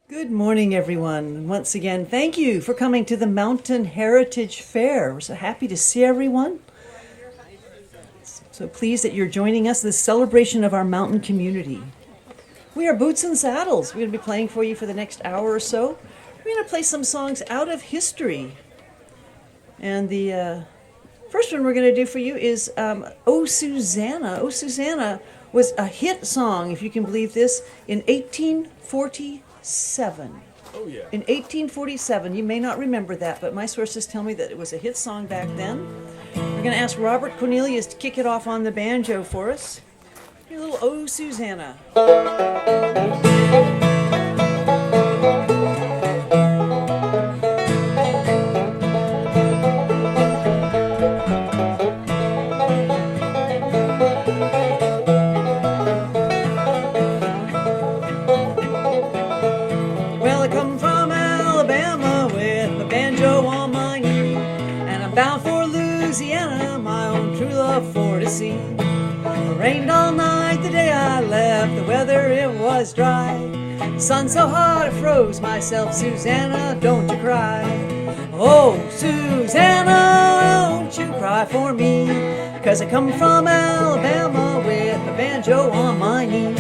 Good morning, everyone. Once again, thank you for coming to the Mountain Heritage Faire. We're so happy to see everyone. So pleased that you're joining us in this celebration of our mountain community. We are Boots and Saddles. We're going to be playing for you for the next hour or so. We're going to play some songs out of history. And the first one we're going to do for you is Oh Susanna. Oh Susanna was a hit song, if you can believe this, in 1847. Oh, yeah. In 1847, you may not remember that, but my sources tell me that it was a hit song back then. We're going to ask Robert Cornelius to kick it off on the banjo for us. Here, a little Oh Susanna. Well, I come from Alabama with my banjo on my knee, and I'm bound for Louisiana, my own true love for to see. It rained all night the day I left, the weather it was dry. The sun so hot it froze myself, Susanna, don't you cry. Oh, Susanna, don't you cry for me, 'cause I come from Alabama with my banjo on my knee.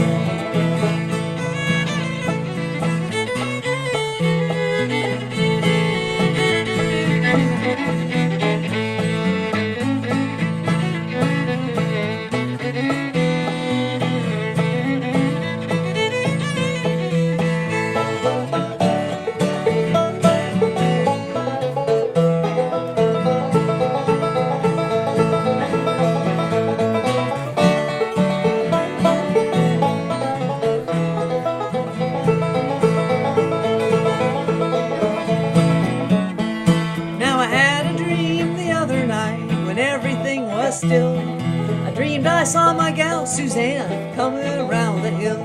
Still, I dreamed I saw my gal Suzanne coming around the hill.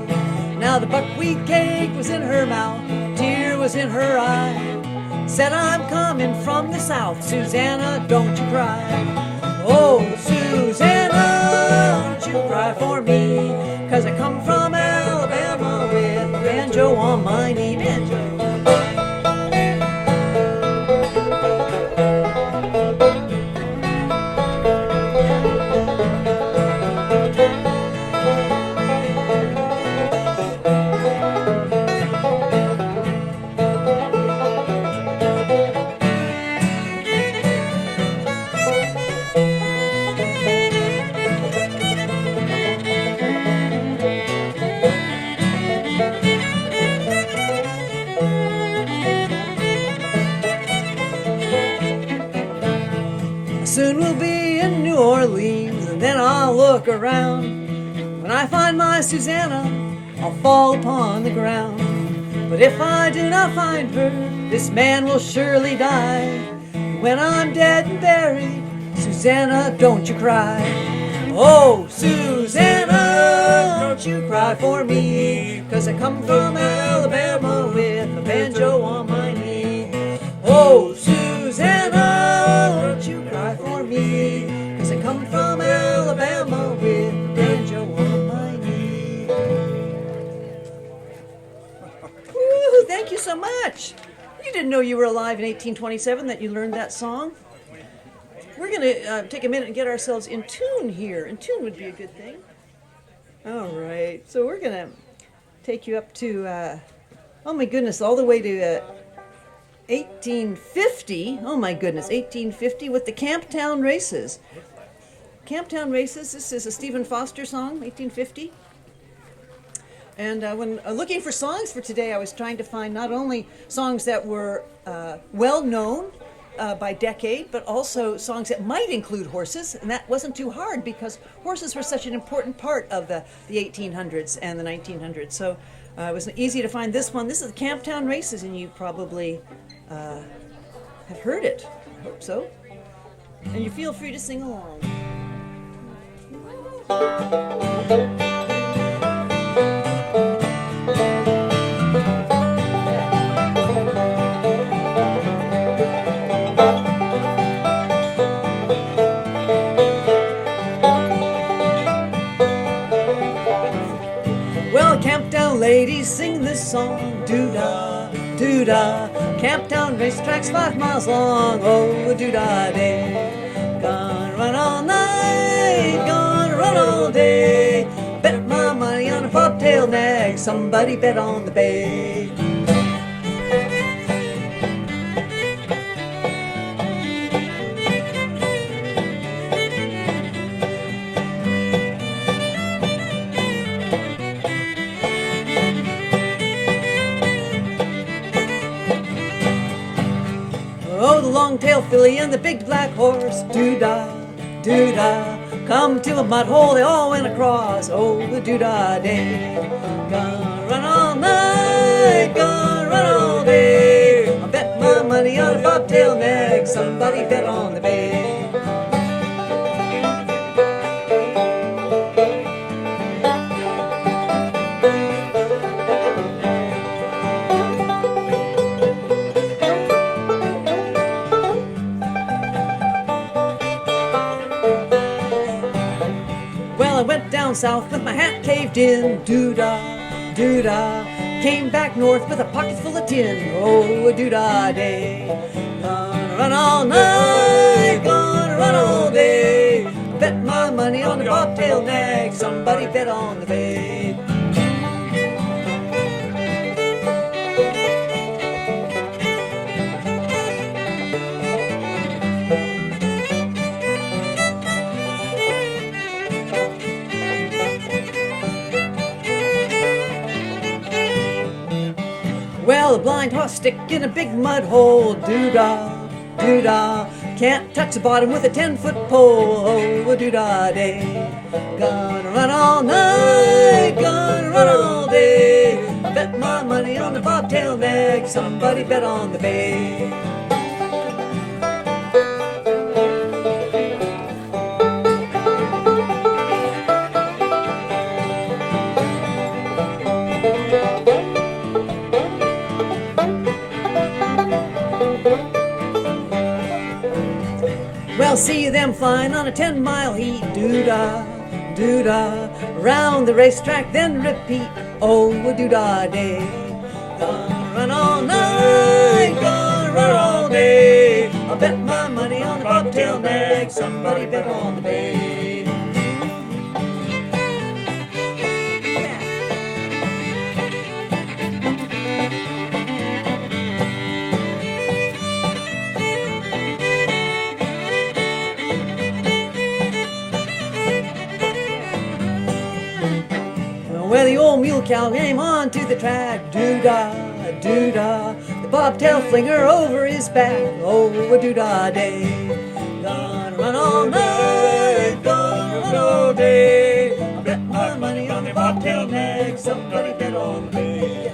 Now the buckwheat cake was in her mouth, tear was in her eye. Said, I'm coming from the south, Susanna, don't you cry. Oh, Susanna, don't you cry for me, 'cause I come from Alabama with a banjo on my knee. Banjo. Soon we'll be in New Orleans, and then I'll look around. When I find my Susanna, I'll fall upon the ground. But if I do not find her, this man will surely die. When I'm dead and buried, Susanna, don't you cry. Oh, Susanna, don't you cry for me, 'cause I come from Alabama with a banjo on my knee. Oh, Susanna, don't you cry for me, 'cause I come from Alabama with a banjo on my knee. Woo, thank you so much. You didn't know you were alive in 1827 that you learned that song. We're going to take a minute and get ourselves in tune here. In tune would be a good thing. All right, so we're going to take you up to, oh my goodness, all the way to 1850. Oh my goodness, 1850 with the Camptown Races. Camptown Races, this is a Stephen Foster song, 1850. And when looking for songs for today, I was trying to find not only songs that were well known by decade, but also songs that might include horses, and that wasn't too hard because horses were such an important part of the 1800s and the 1900s. So it was easy to find this one. This is the Camptown Races, and you probably have heard it. I hope so. And you feel free to sing along. Well, Camptown ladies sing this song, doo-dah. doo-dah. Camptown racetrack's 5 miles long, oh, a doo-dah day. Gonna run all night, gonna run all day. Bet my money on a bobtail nag, somebody bet on the bay. Oh, the long-tailed filly and the big black horse, doo-dah, doo-dah. Come to a mud hole, they all went across, oh, the doo-dah day. Gonna run all night, gonna run all day. I bet my money on a bobtail nag, somebody bet on the bay. Well, I went down south with my hat caved in, doo-dah, doo-dah. Came back north with a pocket full of tin, oh, a doo-dah day. Gonna run all night, gonna run all day. Bet my money on the bobtail nag, somebody bet on the bay. Well, a blind horse stick in a big mud hole, doo-dah, doo-dah. Can't touch the bottom with a 10-foot pole, oh, a doo-dah day. Gonna run all night, gonna run all day. Bet my money on the bobtail nag, somebody bet on the bay. Well, see them flying on a 10-mile heat, doo-dah, doo-dah. Round the racetrack, then repeat, oh, a doo-dah day. Gonna run all night, gonna run all day. I'll bet my money on the bobtail nag, somebody bet on the bay. Well, the old mule cow came on to the track, doo-dah, doo-dah. The bobtail flinger over his back, oh, a doo-dah day. Gonna run all night, gonna run all day. I bet my money on the bobtail nag, somebody bet on the bay.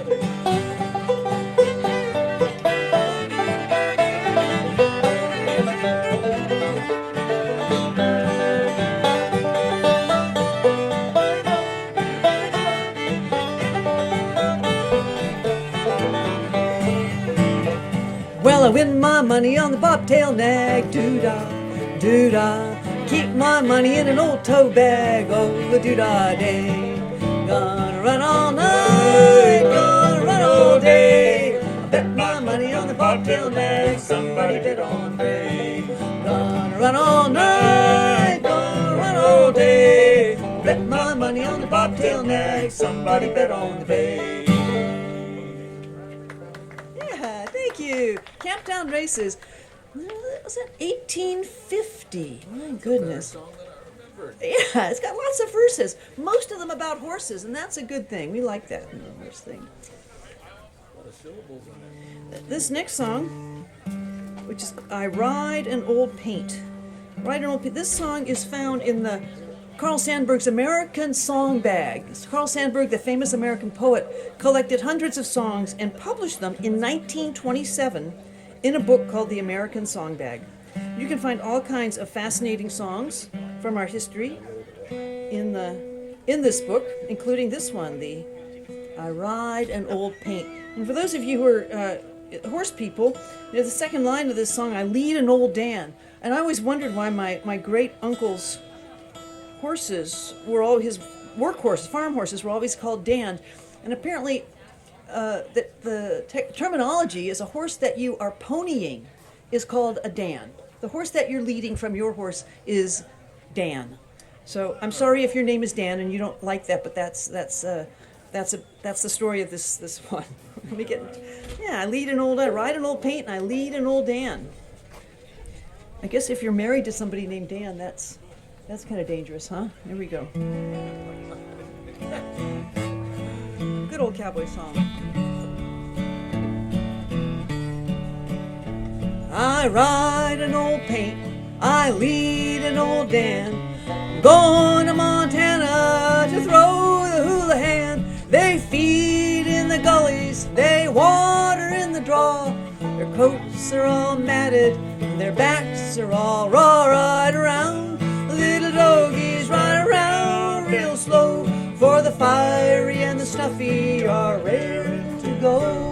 Well, I win my money on the bobtail nag, doo-dah, doo-dah. Keep my money in an old tow bag, oh, a doo-dah day. Gonna run all night, gonna run all day. I bet my money on the bobtail nag, somebody bet on the bay. Gonna run all night, gonna run all day. Bet my money on the bobtail nag, somebody bet on the bay. Thank you. Camptown Races. Was that 1850? My goodness. Yeah, it's got lots of verses. Most of them about horses, and that's a good thing. We like that in the horse thing. This next song, which is I Ride an Old Paint. Ride an Old Paint. This song is found in the Carl Sandburg's American Song Bag. Carl Sandburg, the famous American poet, collected hundreds of songs and published them in 1927 in a book called The American Song Bag. You can find all kinds of fascinating songs from our history in this book, including this one, the I Ride an Old Paint. And for those of you who are horse people, the second line of this song, I lead an old Dan. And I always wondered why my great uncle's horses were all his work horses, farm horses were always called Dan. And apparently terminology is a horse that you are ponying is called a Dan. The horse that you're leading from your horse is Dan. So I'm sorry if your name is Dan and you don't like that, but that's the story of this one. Let me get. Yeah, I ride an old paint and I lead an old Dan. I guess if you're married to somebody named Dan, that's kind of dangerous, huh? Here we go. Good old cowboy song. I ride an old paint, I lead an old Dan. I'm going to Montana to throw the hula hand. They feed in the gullies, they water in the draw. Their coats are all matted, and their backs are all raw. Ride around, little doggies ride around real slow, for the fiery and the snuffy are raring to go.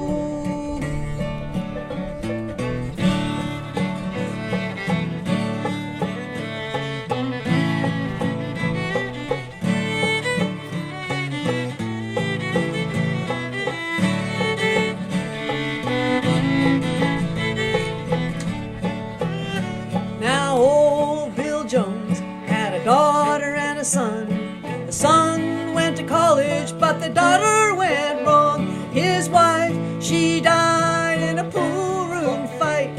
Daughter and a son. The son went to college, but the daughter went wrong. His wife, she died in a pool room fight,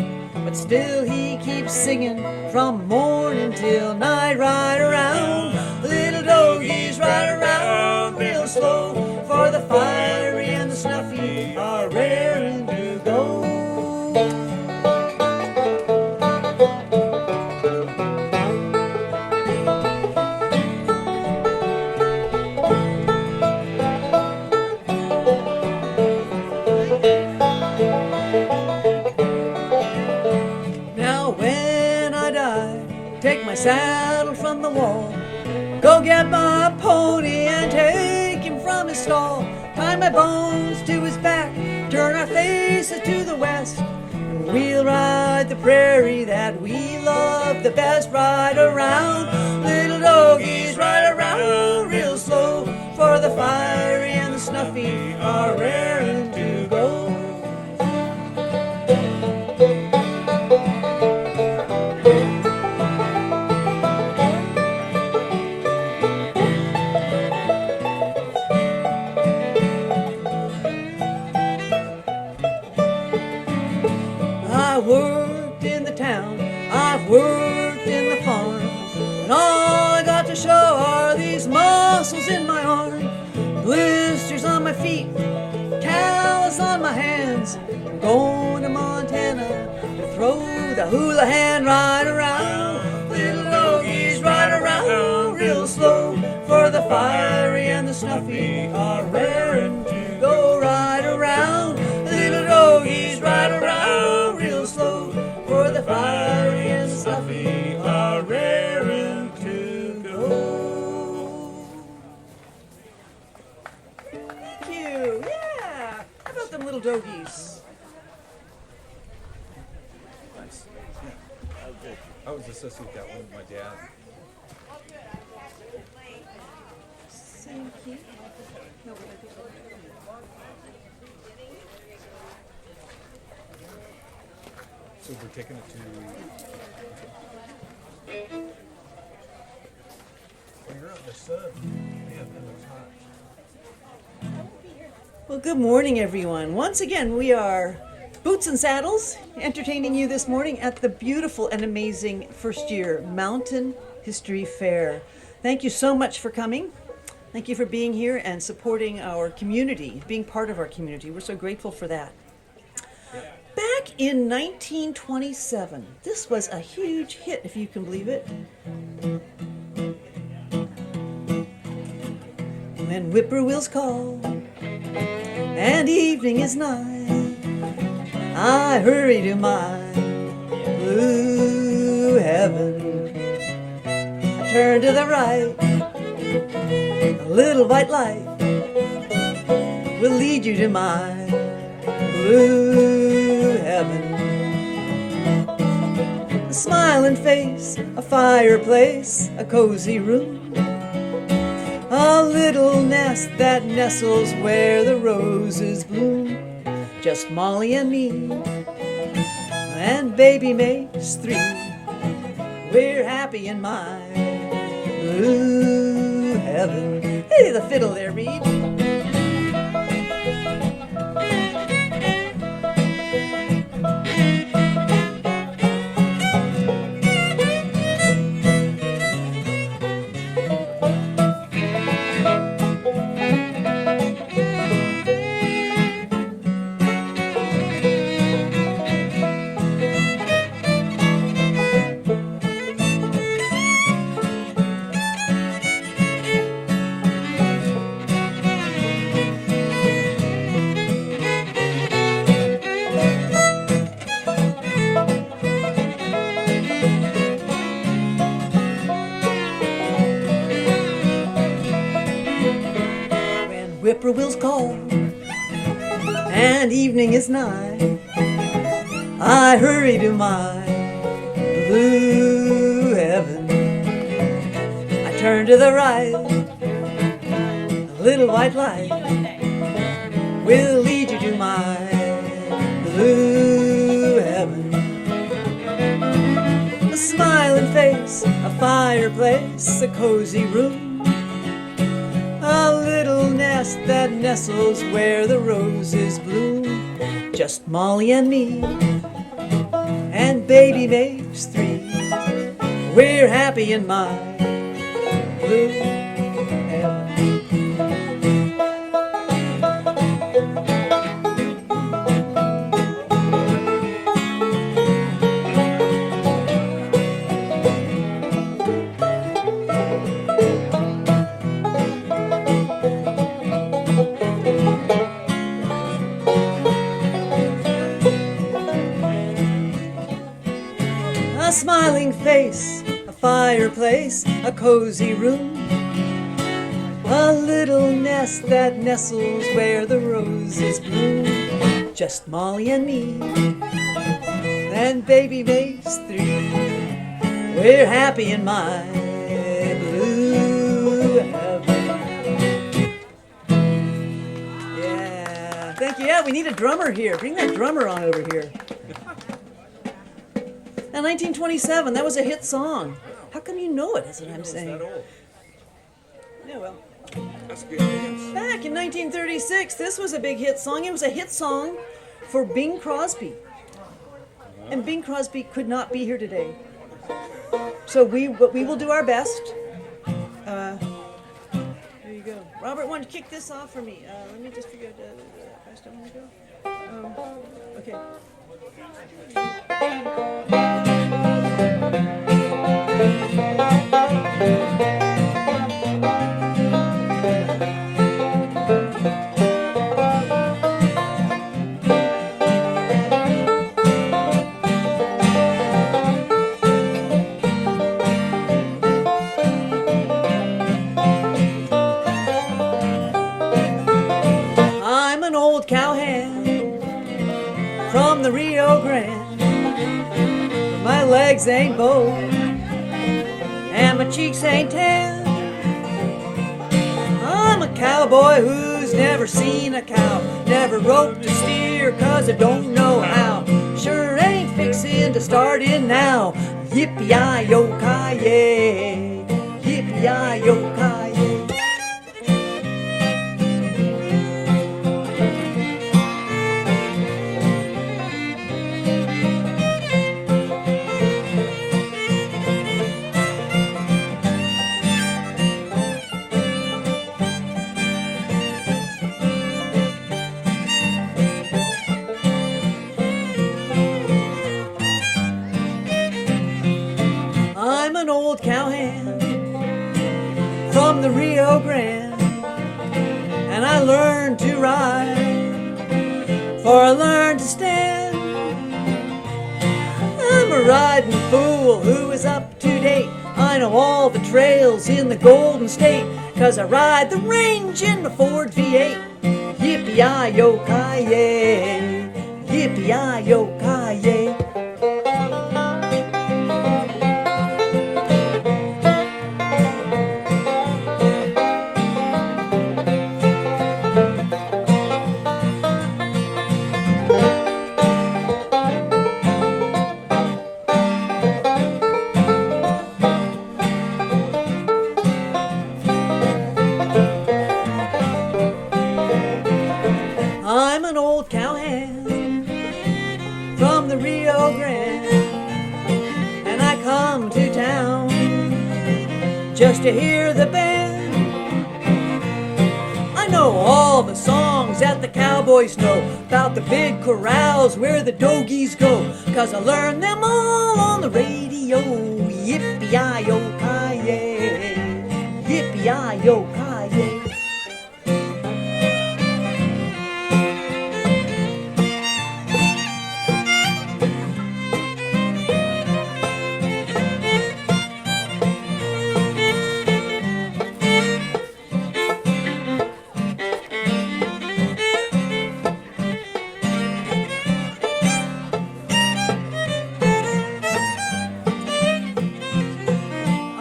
but still he keeps singing from morning till night. Ride around, little doggies ride around real slow, for the fiery and the snuffy are raring to go. Take my saddle from the wall, go get my pony and take him from his stall. Tie my bones to his back, turn our faces to the west, and we'll ride the prairie that we love the best. Ride around, little doggies ride around real slow, for the fiery and the snuffy are raring to go. I've worked in the town, I've worked in the farm, and all I got to show are these muscles in my arm. Blisters on my feet, callus on my hands. I'm going to Montana to throw the hula hand. Ride around, little doggies ride around real slow, for the fiery and the snuffy are raring to go. Ride around, little doggies ride around real slow, for the fiery and the snuffy are raring to go. Thank you. Yeah. How about them little doggies? Nice. Yeah. I was associated that one with my dad. Thank you. No, but I think So we're taking it to. When you're out in the sun, man, that looks hot. Well, good morning, everyone. Once again, we are Boots and Saddles, entertaining you this morning at the beautiful and amazing first-year Mountain History Fair. Thank you so much for coming. Thank you for being here and supporting our community, being part of our community. We're so grateful for that. Back in 1927, this was a huge hit, if you can believe it. When whippoorwills call and evening is nigh, I hurry to my blue heaven. I turn to the right, a little white light will lead you to my blue heaven. A smiling face, a fireplace, a cozy room, a A little nest that nestles where the roses bloom. Just Molly and me, and baby makes three. We're happy in my blue heaven. Hey, the fiddle there, Reed. Whippoorwills call and evening is nigh, I hurry to my blue heaven. I turn to the right, a little white light will lead you to my blue heaven. A smiling face, a fireplace, a cozy room, a little nest that nestles where the roses bloom. Just Molly and me, and baby makes three. We're happy in my blue heaven. A smiling face, a fireplace, a cozy room, a little nest that nestles where the roses bloom. Just Molly and me, and baby makes three. We're happy in my blue heaven. Yeah, thank you. Yeah, we need a drummer here. Bring that drummer on over here. Now, 1927, that was a hit song. How come you know it? That's what I'm saying. That old. Yeah, well. That's good dance. Back in 1936, this was a big hit song. It was a hit song for Bing Crosby. And Bing Crosby could not be here today. So we will do our best. Here you go. Robert, why don't you kick this off for me? Let me just figure out how fast I want to go. Okay. I'm an old cowhand from the Rio Grande. My legs ain't bowed and my cheeks ain't tan. I'm a cowboy who's never seen a cow, never roped a steer 'cause I don't know how. Sure ain't fixin' to start in now. Yippee-yi-yo-ki-yay, yippee-yi-yo-ki-yay. I'm an old cowhand from the Rio Grande, and I learned to ride before I learned to stand. I'm a riding fool who is up to date. I know all the trails in the Golden State, 'cause I ride the range in my Ford V8. Yippee-yi-yo-ki-yay, yippee-yi-yo-ki-yay. cowhand from the Rio Grande, and I come to town just to hear the band. I know all the songs that the cowboys know about the big corrals where the dogies go, 'cause I learned them all on the radio. Yippee-yi-yo-ki-yay, yippee-yi-yo-ki-yay.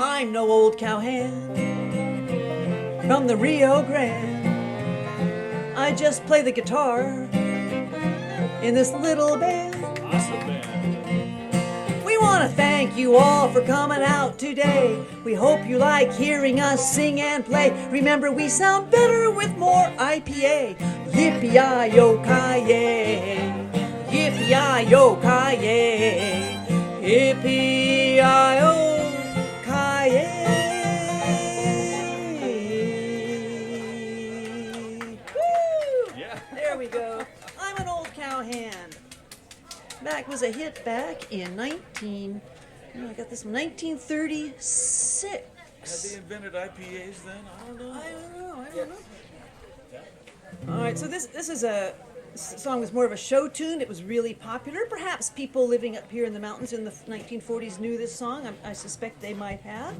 I'm no old cowhand from the Rio Grande. I just play the guitar in this little band. Awesome band. We want to thank you all for coming out today. We hope you like hearing us sing and play. Remember, we sound better with more IPA. Yippee-yi-yo-ki-yay, yippee-yi-yo-ki-yay, yippee-yi-yo. Yeah. There we go. I'm an old cowhand. That was a hit back in I got this 1936. Had they invented IPAs then? I don't know. I don't know. All right, so this is a song was more of a show tune. It was really popular. Perhaps people living up here in the mountains in the 1940s knew this song. I suspect they might have.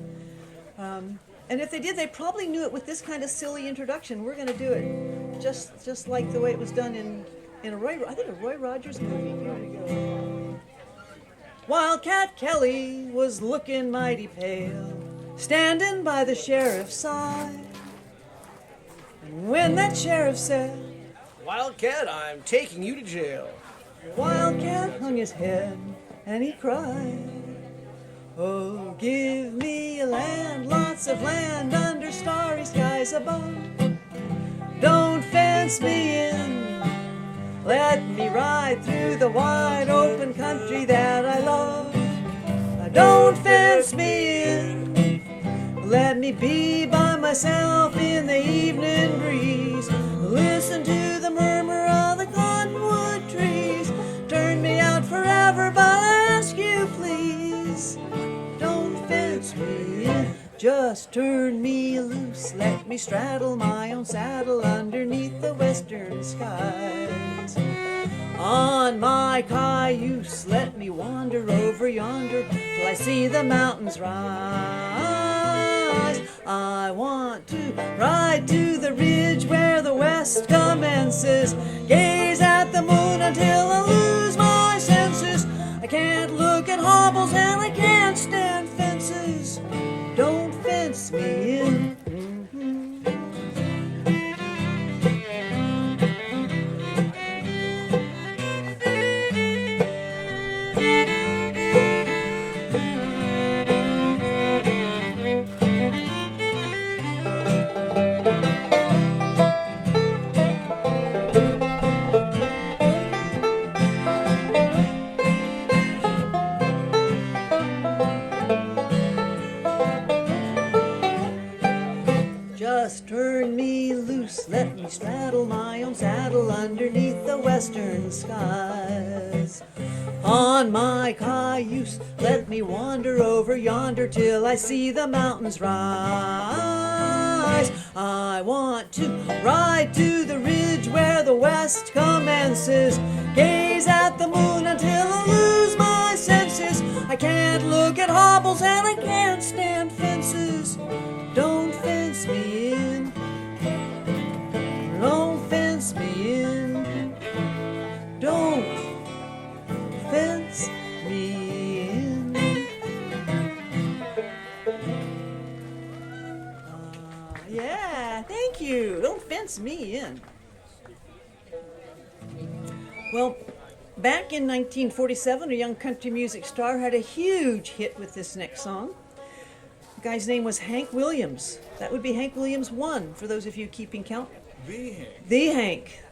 And if they did, they probably knew it with this kind of silly introduction. We're going to do it just like the way it was done in a Roy Rogers movie. Here we go. Wildcat Kelly was looking mighty pale, standing by the sheriff's side. And when that sheriff said, Wildcat, I'm taking you to jail. Wildcat hung his head and he cried, oh, give me a land, lots of land under starry skies above. Don't fence me in, let me ride through the wide open country that I love. Don't fence me in, let me be by myself in the evening breeze. Listen to the murmur of the cottonwood trees. Turn me out forever, but I ask you please, don't fence me in, just turn me loose. Let me straddle my own saddle underneath the western skies. On my cayuse, let me wander over yonder till I see the mountains rise. I want to ride to the ridge where the west commences, gaze at the moon until I lose my senses. I can't look at hobbles and I can't stand fences. Don't fence me in. Just turn me loose, let me straddle my own saddle underneath the western skies. On my cayuse, let me wander over yonder till I see the mountains rise. I want to ride to the ridge where the west commences, gaze at the moon until I lose my senses. I can't look at hobbles and I can't stand fences. Don't fence me in. Don't fence me in. Don't fence me in. Yeah, thank you. Don't fence me in. Well, back in 1947, a young country music star had a huge hit with this next song. The guy's name was Hank Williams. That would be Hank Williams 1, for those of you keeping count. The Hank. The Hank.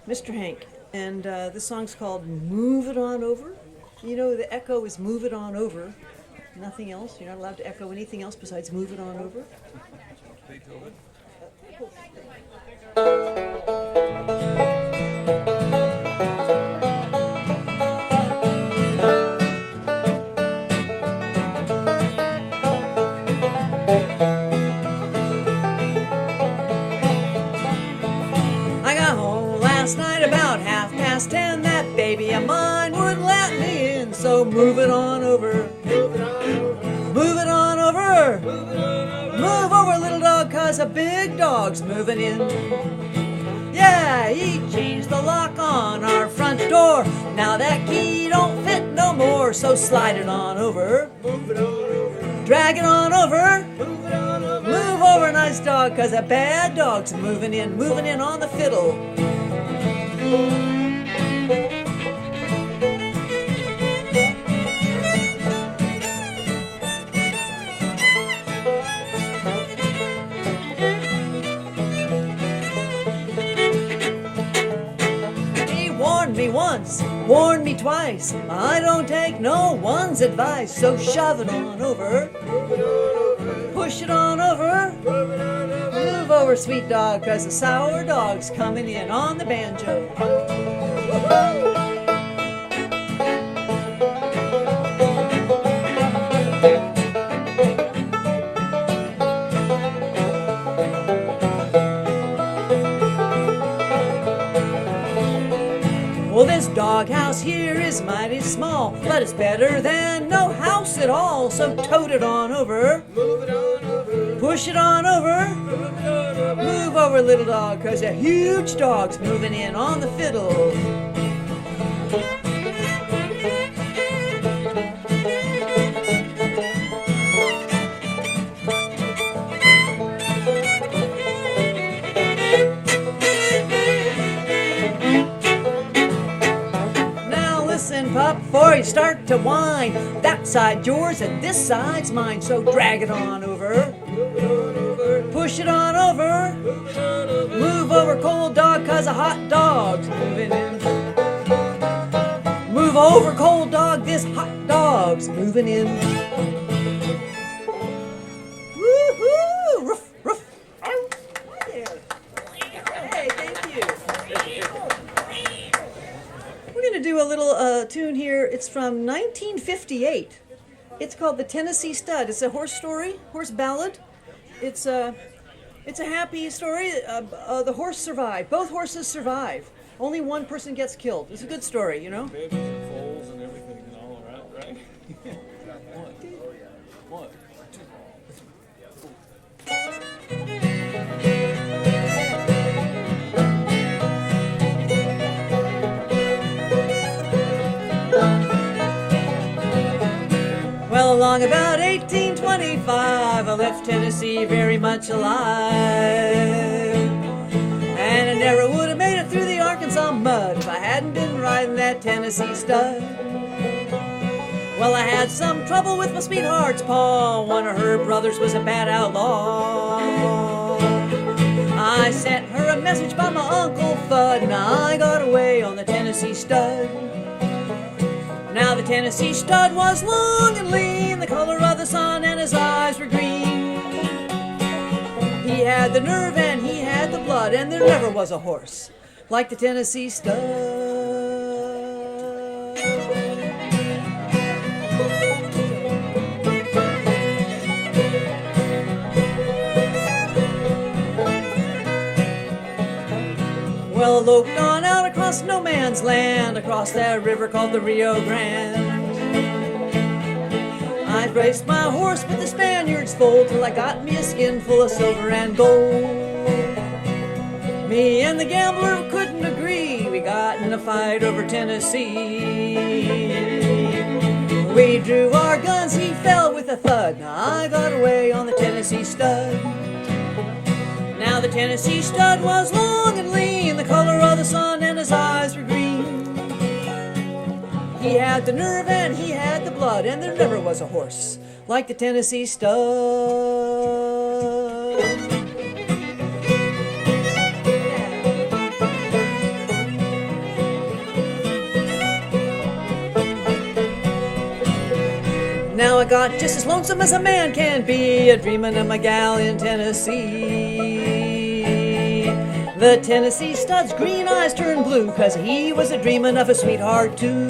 Mr. Hank. And this song's called Move It On Over. You know, the echo is Move It On Over. Nothing else. You're not allowed to echo anything else besides Move It On Over. Beethoven. I got home last night about 10:30. That baby of mine wouldn't let me in, so move it on over. Move it on over. Move it on over. Move it on over. Move over, little dog, 'cause a big dog's moving in. Yeah, he changed the lock on our front door. Now that key don't fit no more, so slide it on over. Move it on over. Drag it on over. Move it on over. Move over, nice dog, 'cause a bad dog's moving in on the fiddle. He warned me once, warned me twice. I don't take no one's advice, so shove it on over. Move it on over. Push it on over. Move it on over. Move over, sweet dog, 'cause the sour dog's coming in on the banjo. Well, this doghouse here is mighty small, but it's better than no house at all, so tote it on over. Move it on over. Push it on over. Move it on over. Move over, little dog, 'cause a huge dog's moving in on the fiddle. Now listen, pup, before you start to whine. That side's yours and this side's mine, so drag it on over. Move it on over. Push it on over. Move it on over. Move over, cold dog, 'cause a hot dog's moving in. Move over, cold dog, this hot dog's moving in. Woo-hoo! Ruff, ruff. Hi there. Hey, thank you. We're going to do a little tune here. It's from 1958. It's called The Tennessee Stud. It's a horse story, horse ballad. It's a happy story. The horse survived. Both horses survive. Only one person gets killed. It's a good story, you know? Babies and foals and everything and all that, right? What? Well, along about 1825, I left Tennessee very much alive. And I never would have made it through the Arkansas mud if I hadn't been riding that Tennessee stud. Well, I had some trouble with my sweetheart's paw. One of her brothers was a bad outlaw. I sent her a message by my Uncle Fudd, and I got away on the Tennessee stud. Now the Tennessee stud was long and lean, the color of the sun, and his eyes were green. He had the nerve and he had the blood, and there never was a horse like the Tennessee stud. Well, loped on out across no man's land, across that river called the Rio Grande. I raced my horse with the Spaniard's foal till I got me a skin full of silver and gold. Me and the gambler couldn't agree. We got in a fight over Tennessee. We drew our guns, he fell with a thud. Now I got away on the Tennessee stud. Now the Tennessee stud was long and lean, the color of the sun, and his eyes were green. He had the nerve and he had the blood, and there never was a horse like the Tennessee stud. I got just as lonesome as a man can be, a dreamin' of my gal in Tennessee. The Tennessee stud's green eyes turned blue, 'cause he was a dreamin' of a sweetheart too.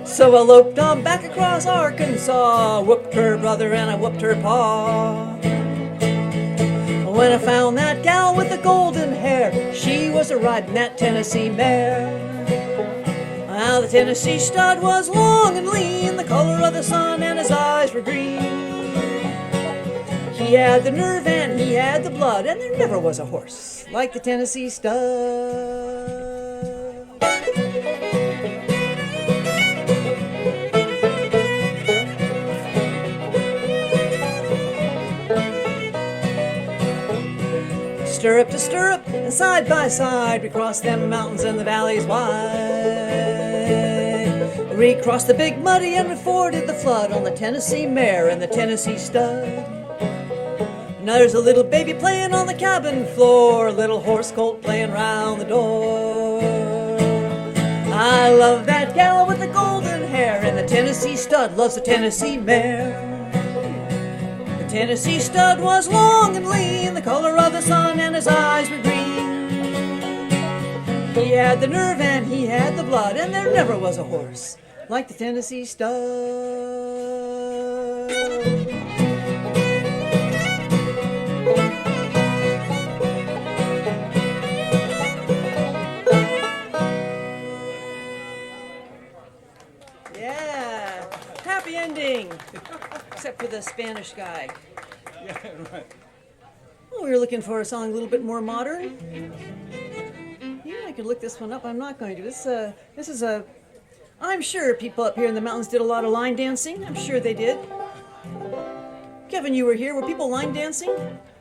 So I loped on back across Arkansas, whooped her brother and I whooped her pa. When I found that gal with the golden hair, she was a riding that Tennessee mare. Now the Tennessee stud was long and lean, the color of the sun, and his eyes were green. He had the nerve and he had the blood, and there never was a horse like the Tennessee stud. Stirrup to stirrup, and side by side, we crossed them mountains and the valleys wide. We crossed the big muddy and we forded the flood on the Tennessee mare and the Tennessee stud. Now there's a little baby playing on the cabin floor, a little horse colt playing round the door. I love that gal with the golden hair, and the Tennessee stud loves the Tennessee mare. The Tennessee stud was long and lean, the color of the sun, and his eyes were green. He had the nerve and he had the blood, and there never was a horse like the Tennessee stud. Yeah, happy ending. Except for the Spanish guy. Yeah, right. Well, we were looking for a song a little bit more modern. Yeah, I could look this one up. I'm not going to. This is a. I'm sure people up here in the mountains did a lot of line dancing. I'm sure they did. Kevin, you were here. Were people line dancing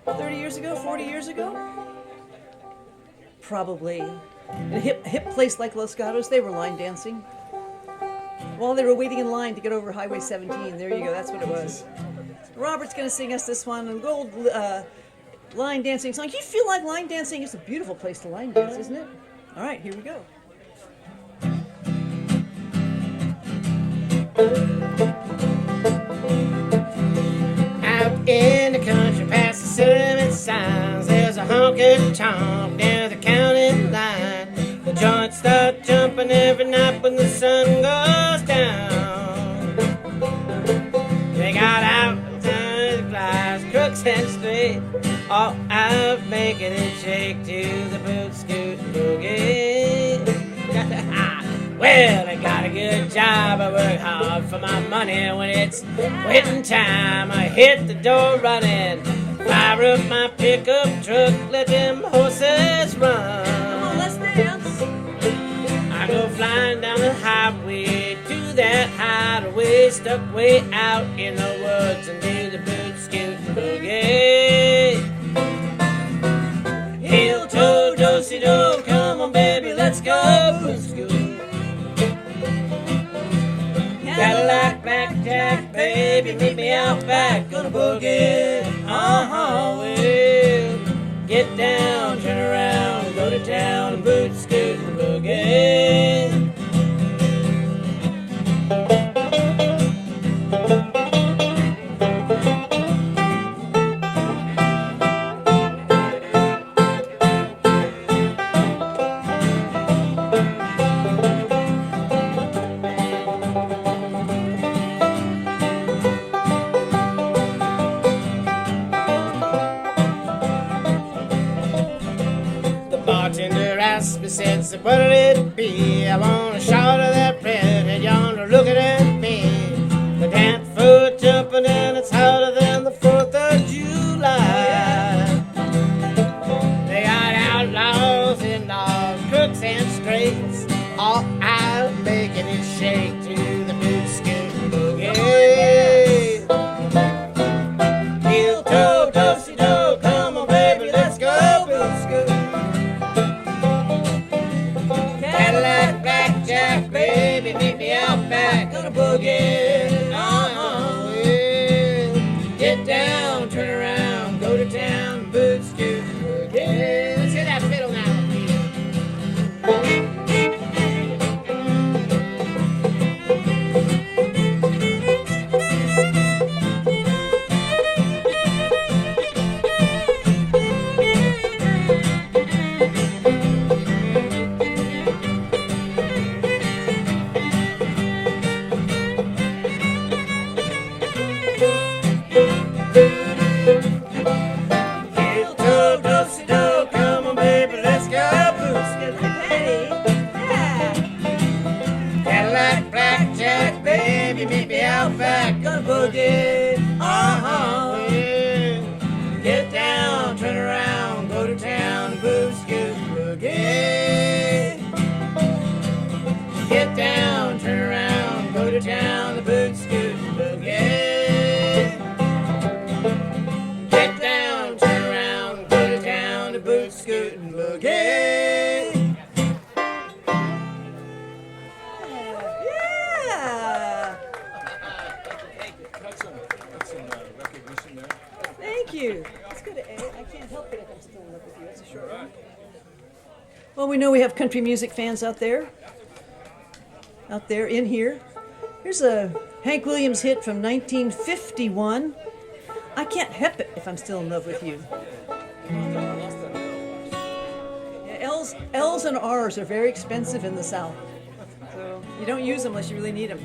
30 years ago, 40 years ago? Probably. In a hip place like Los Gatos, they were line dancing. While they were waiting in line to get over Highway 17. There you go, that's what it was. Robert's going to sing us this one, a gold line dancing song. You feel like line dancing? It's a beautiful place to line dance, isn't it? All right, here we go. Out in the country past the cinnamon signs, there's a honky-tonk near the county line. The joints start jumping every night when the sun goes down. They got appetizers, glides, crooks and straight, all out making it shake to the boot scoot boogie. Well, I got a good job, I work hard for my money. When it's waiting time, I hit the door running, fire up my pickup truck, let them horses run. Come on, let's dance. I go flying down the highway to that hideaway, stuck way out in the woods, and do the boot scoot boogie. Heel toe, do-si do, come on baby, let's go boot scoot. Cadillac, blackjack, baby, meet me out back, gonna boogie. Uh-huh, well, get down, turn around, go to town, and boot scoot and boogie. Bartender asked me, said, so what'll it be? I want a shot of that redhead yonder looking at me. The dance foot jumping and it's hotter than the 4th of July. They got outlaws and all crooks and straights, all out making it shake to the boot scoot boogie. Heel toe, do-si do, come on baby, let's go boot scoot. Cadillac, blackjack, baby, meet me out back, gonna boogie. Uh-huh, well, get down, turn around, go to town, boot scoot, boogie. Let's hear that fiddle now. Outback, gonna boogie. Uh-huh. Yeah. Get down, turn around, go to town, boot, scoot, boogie. Get down, turn around, go to town, the boot, scoot, boogie. Get down, turn around, go to town, the boot, scoot, and boogie. Yeah. That's some recognition there. Thank you. Let's go to A. I can't help it if I'm still in love with you. It's a short one. Well, we know we have country music fans out there in here. Here's a Hank Williams hit from 1951. I can't help it if I'm still in love with you. Yeah, L's and R's are very expensive in the South. So you don't use them unless you really need them.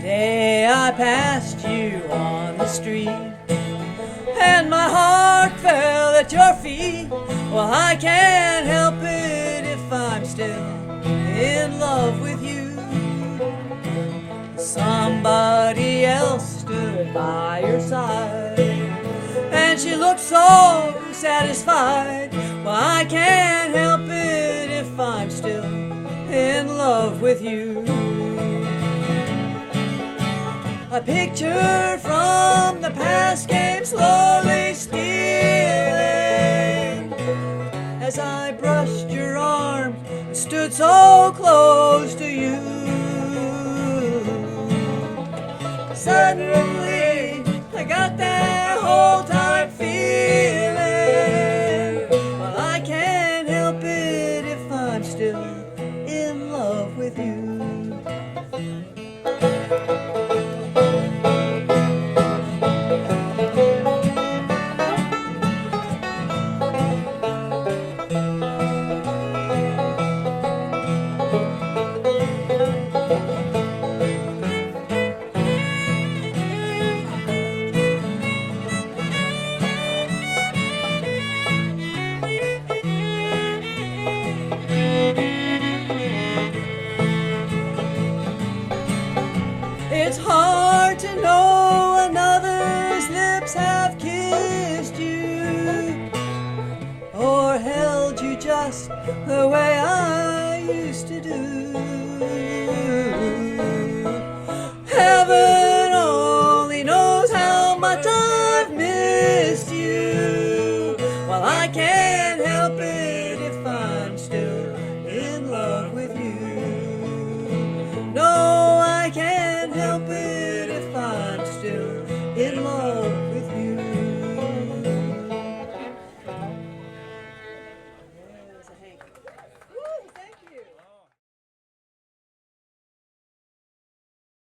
Day I passed you on the street, and my heart fell at your feet. Well, I can't help it if I'm still in love with you. Somebody else stood by your side, and she looked so satisfied. Well, I can't help it if I'm still in love with you. A picture from the past came slowly stealing as I brushed your arm and stood so close to you. Suddenly, I got that whole time feeling. Well, I can't help it if I'm still in love with you. It's hard to know another's lips have kissed you or held you just the way I used to do.